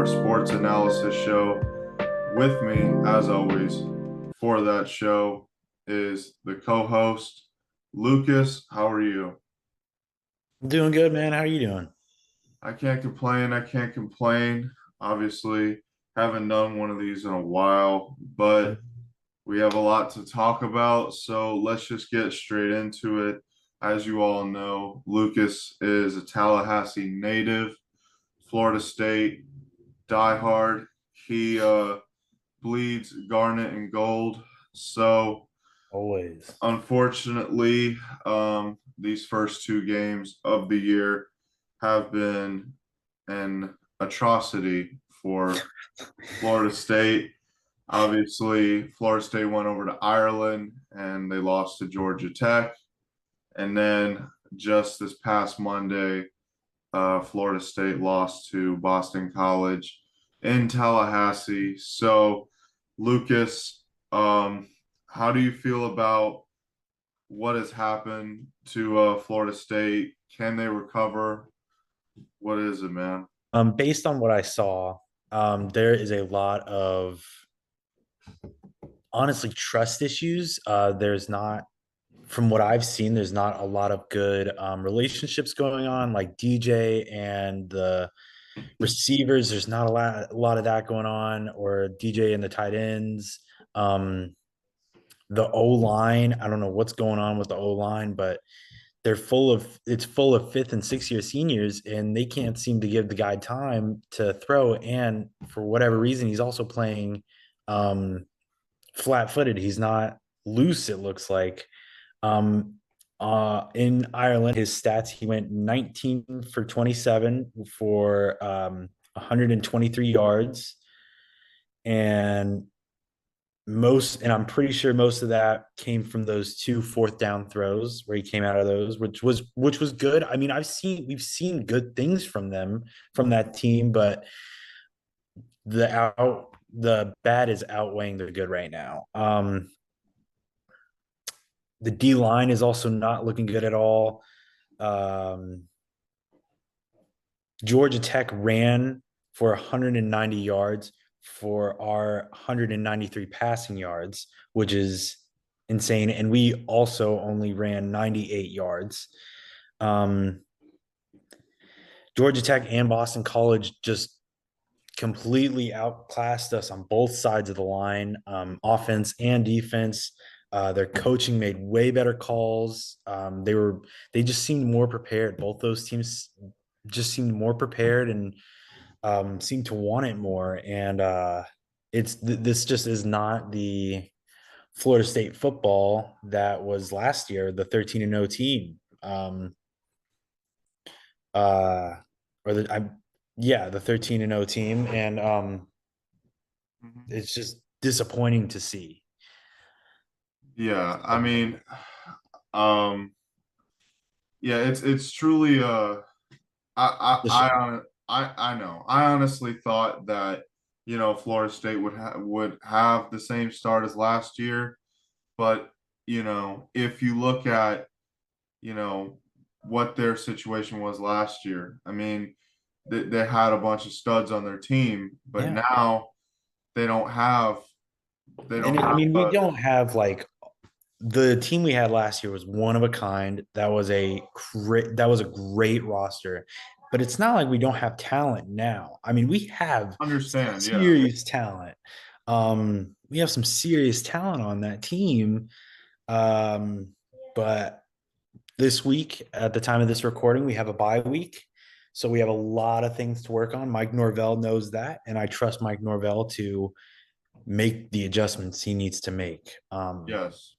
our sports analysis show. With me, as always, for that show is the co-host, Lucas. How are you? I'm doing good, man. How are you doing? I can't complain. I can't complain. Obviously, haven't done one of these in a while, but we have a lot to talk about. So let's just get straight into it. As you all know, Lucas is a Tallahassee native, Florida State diehard. He bleeds garnet and gold. So Always. unfortunately, these first two games of the year have been an atrocity for Florida State. Obviously, Florida State went over to Ireland and they lost to Georgia Tech. And then just this past Monday, Florida State lost to Boston College in Tallahassee. So, Lucas, how do you feel about what has happened to Florida State? Can they recover? What is it, man? Based on what I saw, there is a lot of honestly trust issues. There's not, from what I've seen, there's not a lot of good relationships going on, like DJ and the receivers. There's not a lot of that going on, or DJ and the tight ends. The O line, I don't know what's going on with the O line, but it's full of fifth and sixth year seniors, and they can't seem to give the guy time to throw. And for whatever reason, he's also playing um, flat footed. He's not loose, it looks like. In Ireland, his stats, he went 19 for 27 for 123 yards. And I'm pretty sure most of that came from those two fourth down throws where he came out of those, which was good. I mean, we've seen good things from them, from that team, but the bad is outweighing the good right now. The D line is also not looking good at all. Um, Georgia Tech ran for 190 yards for our 193 passing yards, which is insane. And we also only ran 98 yards. Um, Georgia Tech and Boston College just completely outclassed us on both sides of the line, offense and defense. Their coaching made way better calls. They just seemed more prepared. Both those teams just seemed more prepared and seemed to want it more. And this just is not the Florida State football that was last year, the 13-0 team. Uh, or the I Yeah, the 13-0 team, and Mhm. it's just disappointing to see. Yeah, I mean, um, yeah, it's truly The I know. I honestly thought that, Florida State would have the same start as last year, but if you look at, you know, what their situation was last year, I mean, they had a bunch of studs on their team, but Yeah, now they don't have they don't and I have mean, we don't have like the team we had last year was one of a kind. That was a great roster, but it's not like we don't have talent now. I mean, we have understand, yeah. serious talent. We have some serious talent on that team. Um, but this week, at the time of this recording, we have a bye week. So we have a lot of things to work on. Mike Norvell knows that, and I trust Mike Norvell to make the adjustments he needs to make. Yes.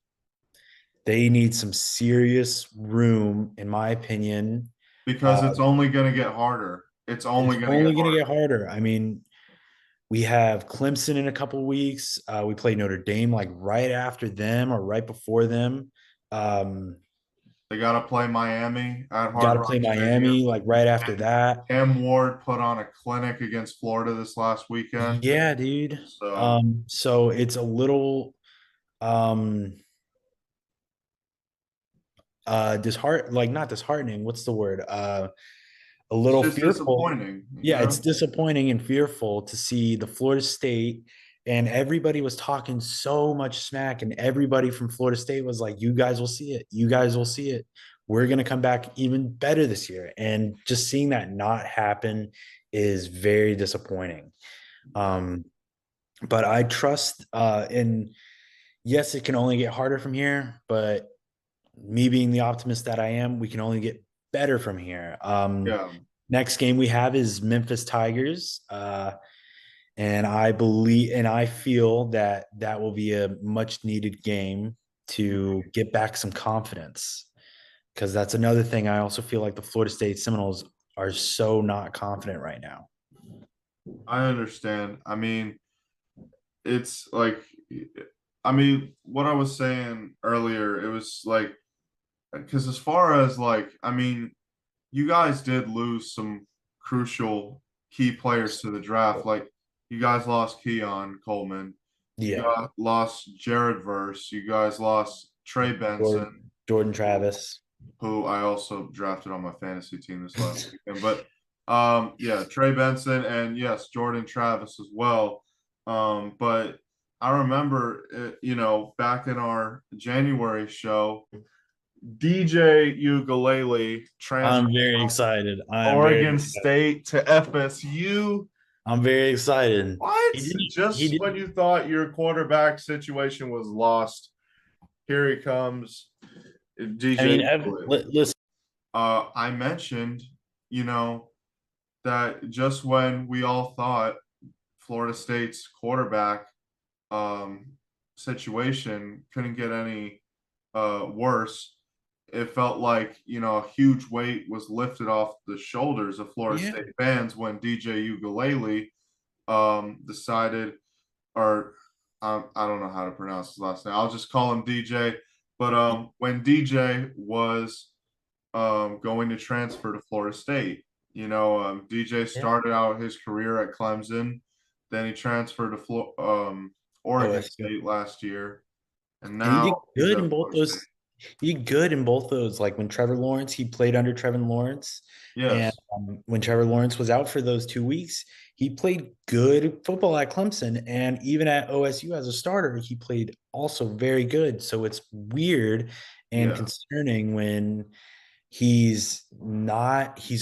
They need some serious room, in my opinion. Because Uh, it's only going to get harder. It's only it's going to get only going to get harder. harder. I mean, we have Clemson in a couple of weeks. We play Notre Dame like right after them or right before them. Um, They got to play Miami at got Hard to Rock play Stadium. Miami like right after And that. Cam Ward put on a clinic against Florida this last weekend. Yeah, dude. So, So it's a little um like not disheartening. What's the word? a It's little just fearful. disappointing, Yeah, it's disappointing and fearful to see the Florida State, and everybody was talking so much smack, and everybody from Florida State was like, "You guys will see it. You guys will see it. We're gonna come back even better this year." And just seeing that not happen is very disappointing. Um, but I trust in yes, it can only get harder from here, but me being the optimist that I am, we can only get better from here. Yeah. Next game we have is Memphis Tigers. And I believe and I feel that that will be a much needed game to get back some confidence because that's another thing. I also feel like the Florida State Seminoles are so not confident right now. I understand. I mean, it's like, I mean, what I was saying earlier, it was like, because as far as like, I mean, you guys did lose some crucial key players to the draft. Like, you guys lost Keon Coleman, you Yeah. got lost Jared Verse, you guys lost Trey Benson, Jordan who Travis. who I also drafted on my fantasy team this last weekend. But yeah, Trey Benson and yes, Jordan Travis as well. But I remember back in our January show, DJ Ukulele transferred I'm very from excited. I'm very Oregon excited. State to FSU. I'm very excited. What? He didn't. He Just when didn't. you thought your quarterback situation was lost, here he comes, I DJ mean, Ukulele. listen. I mentioned, you know, that just when we all thought Florida State's quarterback um, situation couldn't get any worse, it felt like, a huge weight was lifted off the shoulders of Florida Yeah. State fans when DJ Ukulele decided, or I don't know how to pronounce his last name. I'll just call him DJ. But when DJ was going to transfer to Florida State. DJ Yeah. started out his career at Clemson, then he transferred to Oregon OSU. State last year, and And he now did he's good at in both Florida State. those. He did good in both those. Like when Trevor Lawrence, he played under Trevor Lawrence, and Yes, when Trevor Lawrence was out for those 2 weeks, he played good football at Clemson, and even at OSU as a starter, he played also very good. So it's weird and yeah, concerning when he's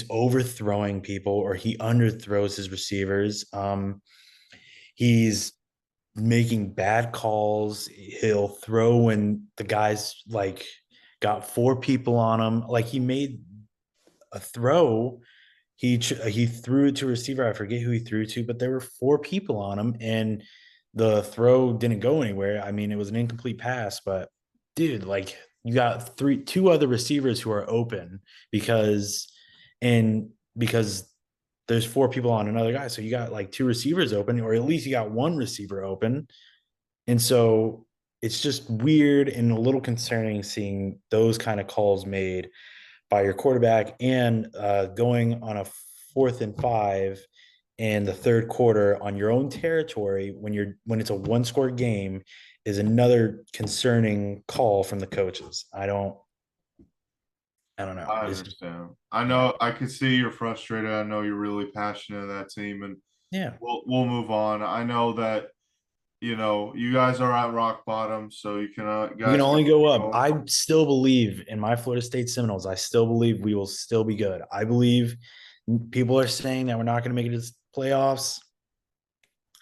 overthrowing people or he underthrows his receivers. He's making bad calls. He'll throw when the guy's like got four people on him. Like he made a throw. He threw it to a receiver. I forget who he threw to, but there were four people on him, and the throw didn't go anywhere. I mean, it was an incomplete pass, but dude, like you got two other receivers who are open because and because there's four people on another guy. So you got like two receivers open, or at least you got one receiver open. And so it's just weird and a little concerning seeing those kind of calls made by your quarterback and going on a 4th and 5 in the third quarter on your own territory when it's a one score game is another concerning call from the coaches. I don't know. I It's just, understand. I yeah. know I can see you're frustrated. I know you're really passionate of that team, and Yeah. we'll move on. I know that you guys are at rock bottom, so you can We can guys can only go up. go. I still believe in my Florida State Seminoles. I still believe we will still be good. I believe people are saying that we're not going to make it to the playoffs.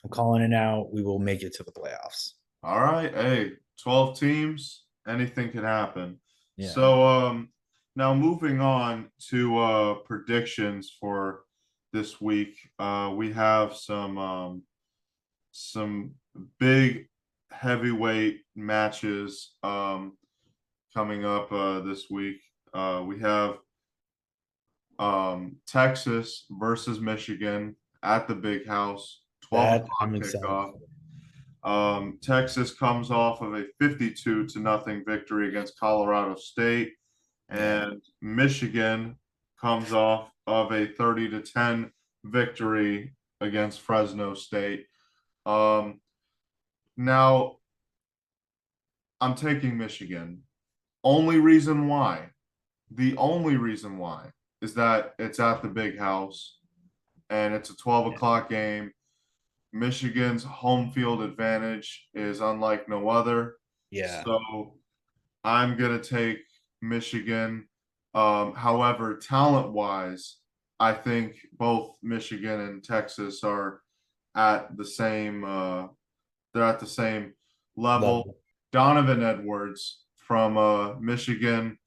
I'm calling it now. We will make it to the playoffs. All right. Hey, 12 teams, anything can happen. Yeah. So now moving on to predictions for this week. We have some big heavyweight matches coming up this week. We have Texas versus Michigan at the Big House, 12 That I'm o'clock excited kickoff. for. Texas comes off of a 52 to nothing victory against Colorado State, Yeah. and Michigan comes off of a 30 to 10 victory against Fresno State. Now I'm taking Michigan. Only reason why, the only reason why. is that it's at the big house and it's a 12 o'clock game. Michigan's home field advantage is unlike no other. Yeah. So I'm going to take Michigan. However, talent wise, I think both Michigan and Texas are at the same they're at the same level. Level. Donovan Edwards from Michigan,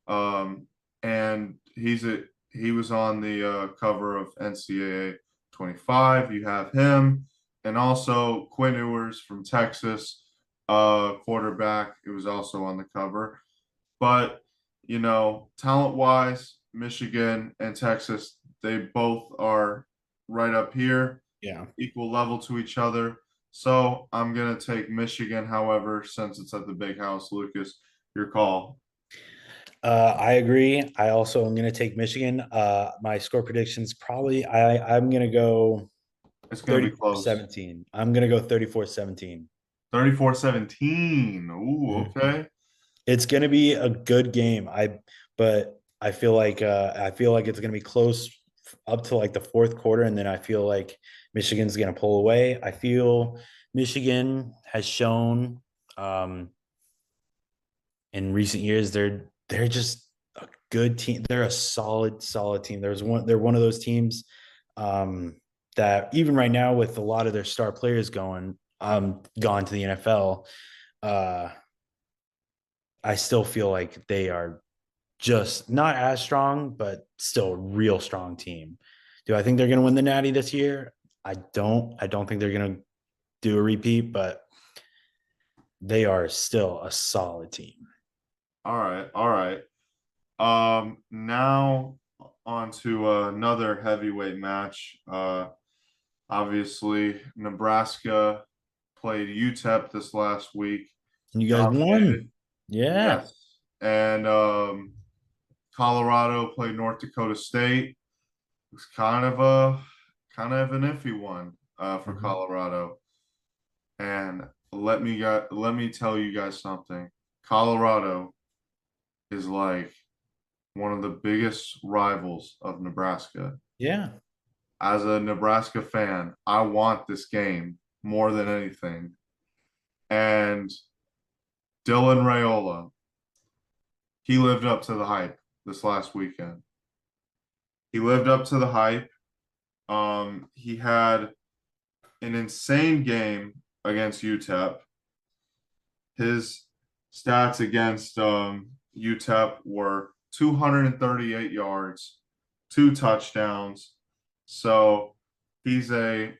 and he was on the cover of NCAA 25. You have him, and also Quinn Ewers from Texas, quarterback. It was also on the cover. But talent wise, Michigan and Texas, they both are right up here, Yeah. equal level to each other. So I'm gonna take Michigan. However, since it's at the big house, Lucas, your call. I agree. I also am going to take Michigan. My score predictions probably I'm going to go It's gonna be close. 34-17. I'm going to go 34-17. 34-17. Ooh, Mhm. okay. It's going to be a good game. But I feel like it's going to be close up to like the fourth quarter, and then I feel like Michigan's going to pull away. I feel Michigan has shown um, in recent years they're just a good team. They're a solid team. They're one of those teams um, that even right now with a lot of their star players gone to the NFL. Uh, I still feel like they are just not as strong, but still a real strong team. Do I think they're going to win the Natty this year? I don't. I don't think they're going to do a repeat, but they are still a solid team. All right, all right. Now on to another heavyweight match. Obviously, Nebraska played UTEP this last week, And you guys dominated. won. Yeah. Yes, and Colorado played North Dakota State. It was kind of an iffy one for Mhm. Colorado. And let me tell you guys something. Colorado is like one of the biggest rivals of Nebraska. Yeah. As a Nebraska fan, I want this game more than anything. And Dylan Raiola, he lived up to the hype this last weekend. He lived up to the hype. He had an insane game against UTEP. His stats against UTEP were 238 yards, two touchdowns. So he's a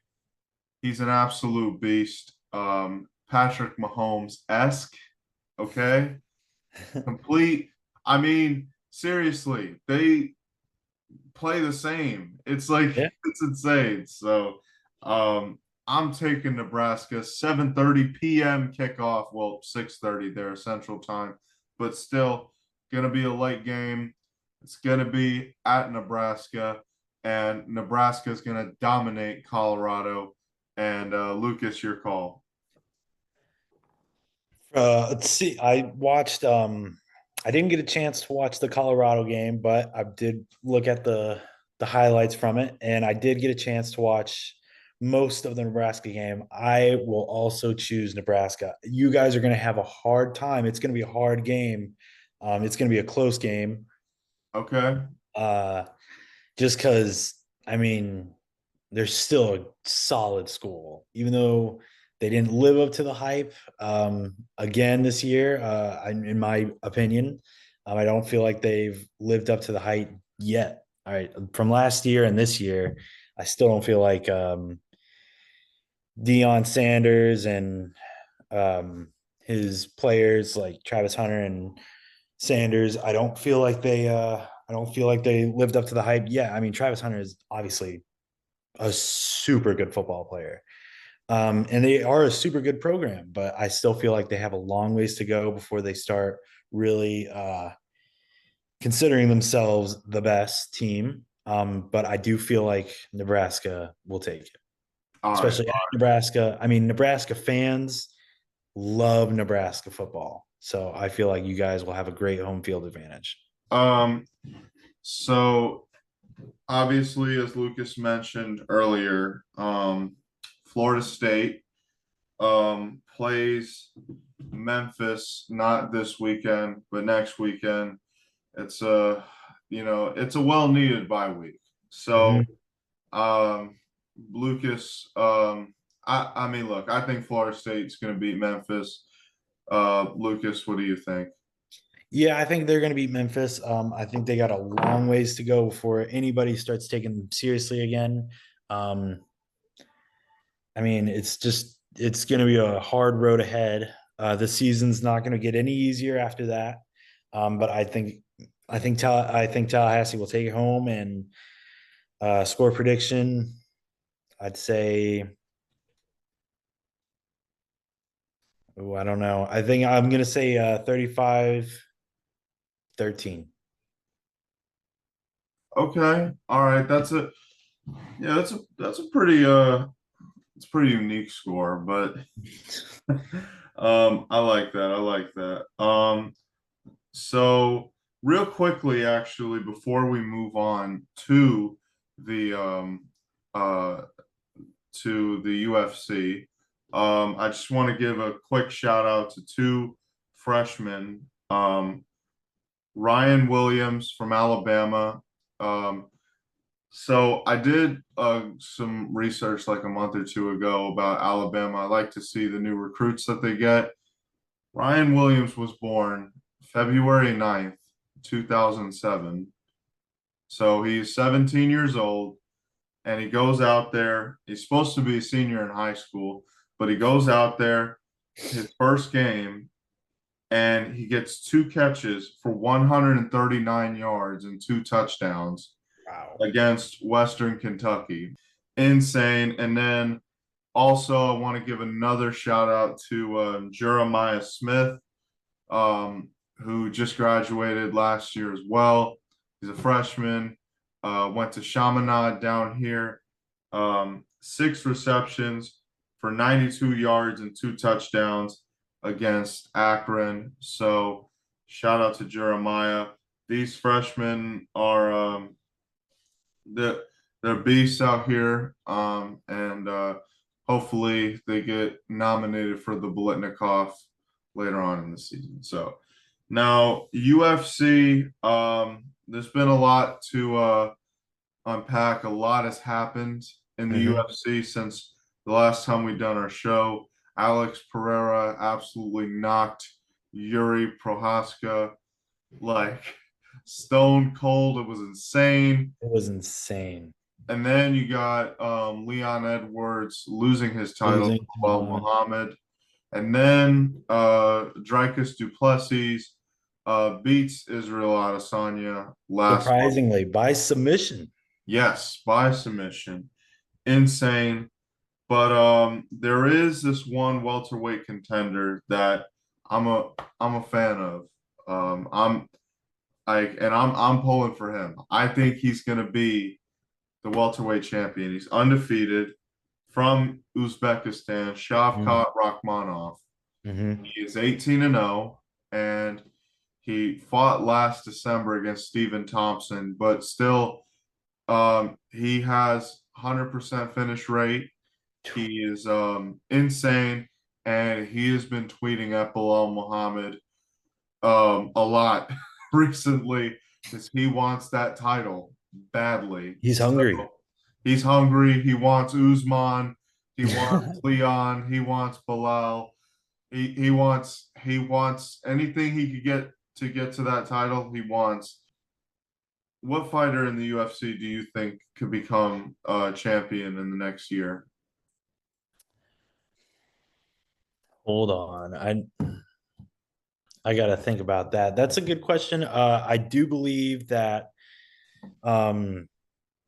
he's an absolute beast. Patrick Mahomes esque. Okay, complete. I mean, seriously, they play the same. It's like Yeah. it's insane. So I'm taking Nebraska 7:30 p.m. kickoff. Well, 6:30 there Central Time, but still gonna be a late game. It's gonna be at Nebraska, and Nebraska is gonna dominate Colorado. And Lucas, your call. Let's see. I didn't get a chance to watch the Colorado game, but I did look at the highlights from it, and I did get a chance to watch most of the Nebraska game. I will also choose Nebraska. You guys are going to have a hard time. It's going to be a hard game. It's going to be a close game. Okay. Uh, just because I mean they're still a solid school, even though they didn't live up to the hype again this year. In my opinion, I don't feel like they've lived up to the hype yet. All right, from last year and this year, I still don't feel like Deion Sanders and his players like Travis Hunter and Sanders. I don't feel like they lived up to the hype. Yeah, I mean Travis Hunter is obviously a super good football player. And they are a super good program, but I still feel like they have a long ways to go before they start really considering themselves the best team. But I do feel like Nebraska will take it, All right. especially at Nebraska. I mean, Nebraska fans love Nebraska football. So I feel like you guys will have a great home field advantage. So obviously, as Lucas mentioned earlier, Florida State plays Memphis not this weekend, but next weekend. It's a it's a well needed bye week. So Mhm. um Lucas, I mean look, I think Florida State's gonna beat Memphis. Lucas, what do you think? Yeah, I think they're going to beat Memphis. I think they got a long ways to go before anybody starts taking them seriously again. Um, I mean, it's going to be a hard road ahead. The season's not going to get any easier after that. But I think Tallahassee will take it home and score prediction. I'd say, oh, I don't know. I think I'm going to say 35-13. Okay, all right, that's a pretty it's a pretty unique score, but I like that. I like that. So real quickly, actually, before we move on the uh to the UFC, I just want to give a quick shout out to two freshmen, Ryan Williams from Alabama. Um, so I did some research like a month or two ago about Alabama. I like to see the new recruits that they get. Ryan Williams was born February 9th, 2007. So he's 17 years old and he goes out there. He's supposed to be a senior in high school, but he goes out there his first game and he gets two catches for 139 yards and two touchdowns Wow. against Western Kentucky. Insane. And then also, I want to give another shout out to Jeremiah Smith, who just graduated last year as well. He's a freshman, went to Chaminade down here, six receptions for 92 yards and two touchdowns against Akron. So, shout out to Jeremiah. These freshmen are the they're beasts out here, and hopefully they get nominated for the Bolitnikoff later on in the season. So now UFC, there's been a lot to unpack. A lot has happened in the Mhm. UFC since the last time we done our show. Alex Pereira absolutely knocked Yuri Prohaska like stone cold. It was insane. It was insane. And then you got Leon Edwards losing his title to Losing to Well Muhammad. Muhammad. And then Dricus Duplessis beats Israel Adesanya last month. Surprisingly, by submission. Yes, by submission. Insane. But there is this one welterweight contender that I'm a I'm a fan of. I'm pulling for him. I think he's gonna be the welterweight champion. He's undefeated from Uzbekistan, Mm-hmm. Shavkat Rakhmonov. Mm-hmm. He is 18 and 0, and he fought last December against Stephen Thompson, but still, he has 100% finish rate. He is insane, and he has been tweeting at Bilal Muhammad a lot recently because he wants that title badly. He's So hungry. he's hungry. He wants Usman. He wants Leon. He wants Bilal. He wants anything he could get to that title. He wants. What fighter in the UFC do you think could become champion in the next year? Hold on. I gotta think about that. That's a good question. I do believe that um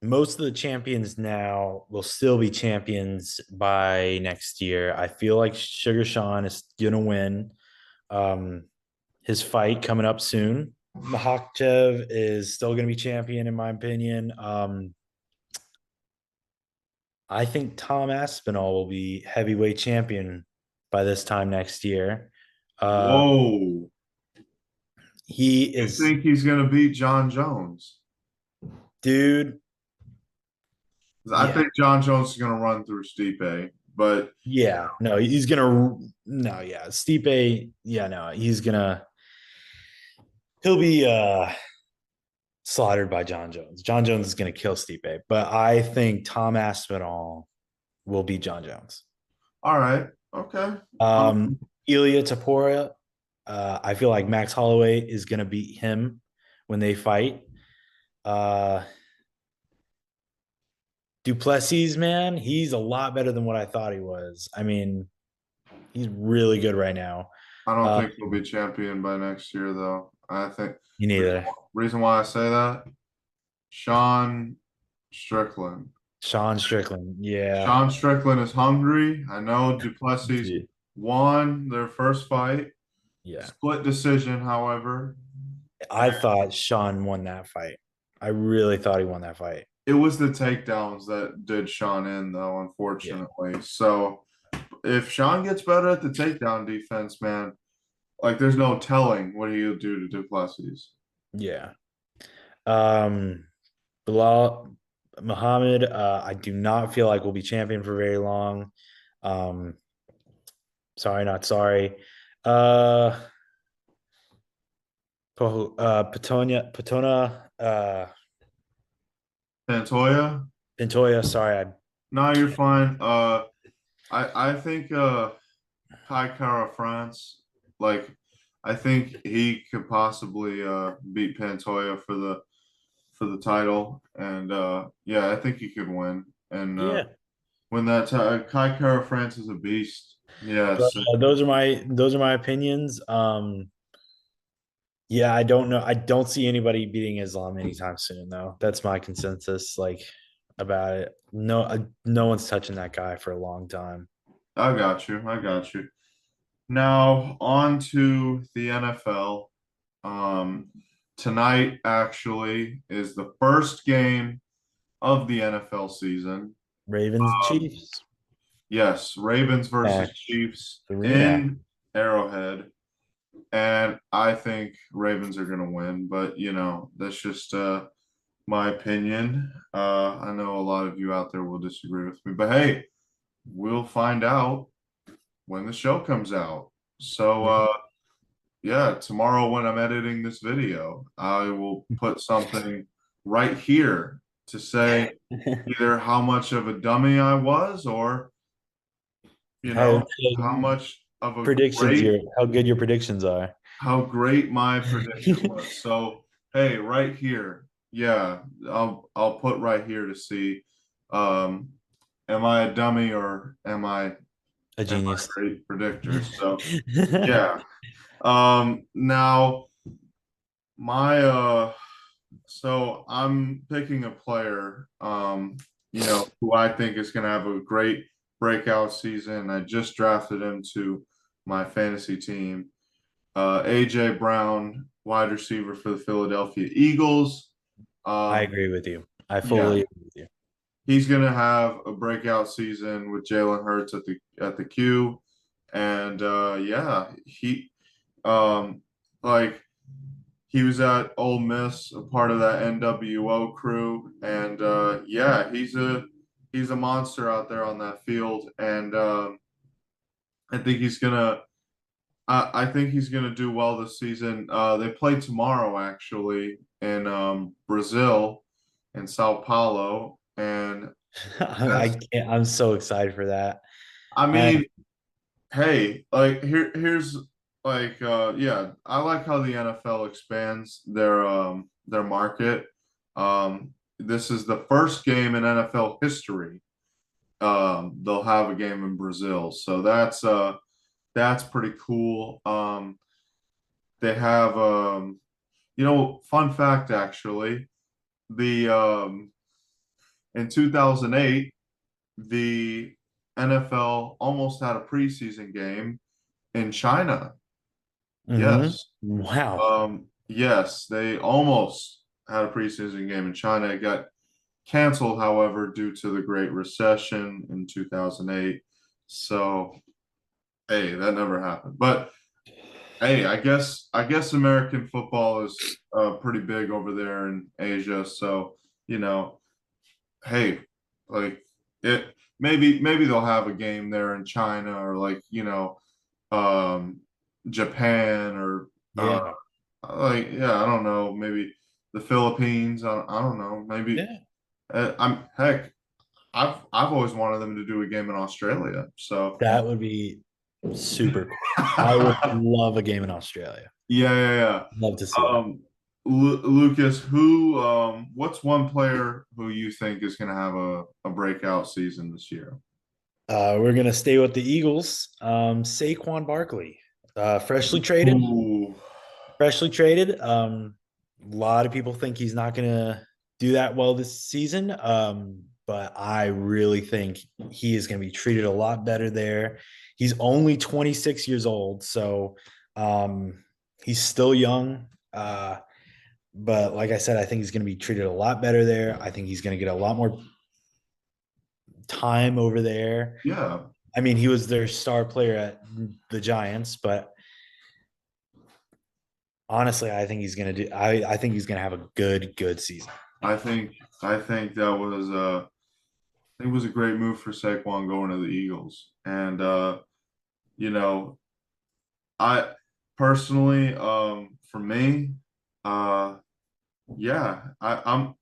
most of the champions now will still be champions by next year. I feel like Sugar Sean is gonna win. Um his fight coming up soon. Makhachev is still gonna be champion in my opinion. I think Tom Aspinall will be heavyweight champion by this time next year. Uh, Whoa! he You is think he's gonna beat John Jones? dude. 'Cause I Yeah, think John Jones is going to run through Stipe, but yeah. No, he's gonna. No, yeah. Stipe. Yeah, no, he's gonna. He'll be slaughtered by John Jones. John Jones is gonna kill Stipe, but I think Tom Aspinall will beat John Jones. all right, okay. Um, Ilya Tapora. I feel like Max Holloway is gonna beat him when they fight. Uh, Duplessis, man, he's a lot better than what I thought he was. I mean, he's really good right now. I don't Uh, think he'll be champion by next year, though. I think Me reason neither. reason why I say that, Sean Strickland. Sean Strickland. Yeah. Sean Strickland is hungry. I know Duplessis won their first fight. Yeah. Split decision, however. I thought Sean won that fight. I really thought he won that fight. It was the takedowns that did Sean in, though, Yeah. unfortunately. So if Sean gets better at the takedown defense, man, like there's no telling what he'll do to Duplessis. Yeah. Um, Bilal Muhammad, I do not feel like will be champion for very long. Um, sorry, not sorry. Uh, Patona, Pantoya? Pintoya. Sorry, I No, you're fine. I think Kai Kara France, like I think he could possibly beat Pantoya for the title, and yeah, I think he could win and yeah. win that. Kai Kara France is a beast. But Yes, those are my opinions. Yeah, I don't know. I don't see anybody beating Islam anytime soon, though. That's my consensus. Like about it. No, no one's touching that guy for a long time. I got you. I got you. Now on to the NFL. Um, Tonight actually is the first game of the NFL season. Ravens, Um, Chiefs. yes, Ravens versus Match. Chiefs The rematch. in Arrowhead. And I think Ravens are gonna win, but that's just my opinion. I know a lot of you out there will disagree with me, but hey, we'll find out when the show comes out. So yeah, tomorrow when I'm editing this video, I will put something right here to say either how much of a dummy I was or, How how much of a predictions great your how good your predictions are. how great my prediction was. So, hey, right here. Yeah, I'll put right here to see um am I a dummy or A am I genius. a great predictor? So, yeah. Now my so I'm picking a player who I think is going to have a great breakout season. I just drafted him to my fantasy team. AJ Brown, wide receiver for the Philadelphia Eagles. I Um, agree with you. I yeah, fully agree with you. he's gonna have a breakout season with Jalen Hurts at the Q, and yeah, he like he was at Ole Miss, a part of that NWO crew, and yeah, he's a monster out there on that field, and I think he's gonna I think he's going to do well this season. They play tomorrow, actually, in Brazil, in Sao Paulo, and I that's. can't, I'm so excited for that. I And mean, hey, like here's like yeah, I like how the NFL expands their market. This is the first game in NFL history. They'll have a game in Brazil, so that's pretty cool. They have fun fact actually, the in 2008, the NFL almost had a preseason game in China. mhm. Yes. Wow. Yes, they almost had a preseason game in China. It got canceled, however, due to the Great Recession in 2008. So, hey, that never happened. But hey, I guess American football is pretty big over there in Asia. So you know, hey, like it maybe they'll have a game there in China or like, um Japan or Yeah. like yeah, I don't know, maybe the Philippines. I don't know, maybe Yeah. I'm heck, I've always wanted them to do a game in Australia. So That would be super cool. I would love a game in Australia. yeah, yeah, yeah. Love to see that. Um, Lucas, what's one player who you think is going to have a breakout season this year? We're gonna stay with the Eagles. Saquon Barkley, freshly traded. Ooh, Freshly traded. A lot of people think he's not gonna do that well this season. But I really think he is gonna be treated a lot better there. He's only 26 years old, so he's still young. But like I said, I think he's gonna be treated a lot better there. I think he's gonna get a lot more time over there. yeah, I mean, he was their star player at the Giants, but honestly, I think he's gonna do. I think he's gonna have a good season. I think I think that was I think it was a great move for Saquon going to the Eagles. And you know, I personally, for me, uh, yeah, I've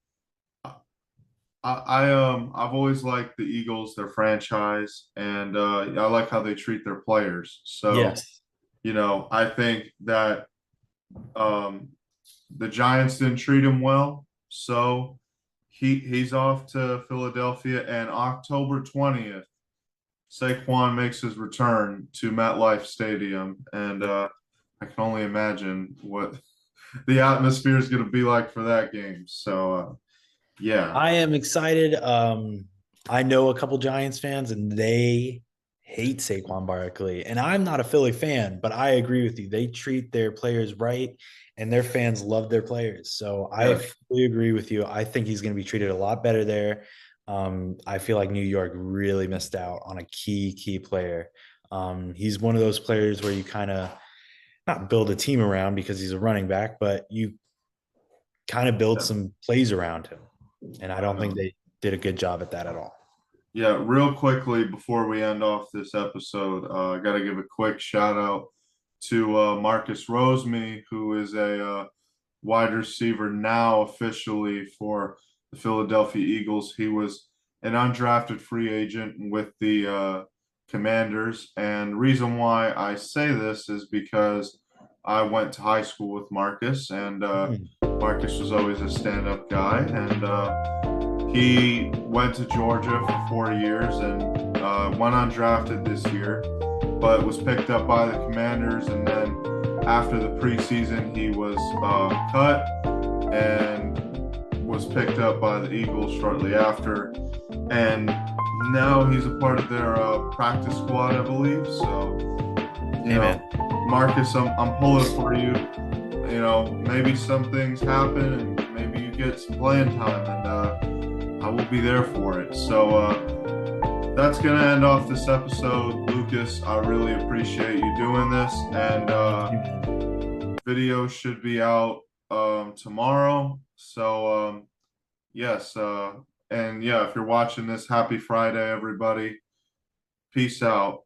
always liked the Eagles, their franchise, and I like how they treat their players. So, Yes, I think that um, the Giants didn't treat him well, so he's off to Philadelphia, and October 20th, Saquon makes his return to MetLife Stadium, and I can only imagine what the atmosphere is going to be like for that game. So, yeah, I am excited. I know a couple Giants fans, and they hate Saquon Barkley, and I'm not a Philly fan, but I agree with you. They treat their players right, and their fans love their players. So I yeah, fully agree with you. I think he's going to be treated a lot better there. I feel like New York really missed out on a key player. He's one of those players where you kind of not build a team around because he's a running back, but you kind of build yeah. some plays around him. And I I don't think know. they did a good job at that at all. Yeah, real quickly before we end off this episode, I got to give a quick shout out to Marcus Roseme, who is a wide receiver now officially for the Philadelphia Eagles. He was an undrafted free agent with the Commanders. And reason why I say this is because I went to high school with Marcus, and Hmm. Marcus was always a stand-up guy, and he went to Georgia for 4 years and went undrafted this year, but was picked up by the Commanders. And then after the preseason, he was cut and was picked up by the Eagles shortly after. And now he's a part of their practice squad, I believe. So, you Hey, know, man. Marcus, I'm pulling for you. Maybe some things happen and maybe you get some playing time, and I will be there for it. So that's going to end off this episode. Lucas, I really appreciate you doing this. And Thank you, man. video should be out tomorrow. So, yes. And yeah, if you're watching this, happy Friday, everybody. Peace out.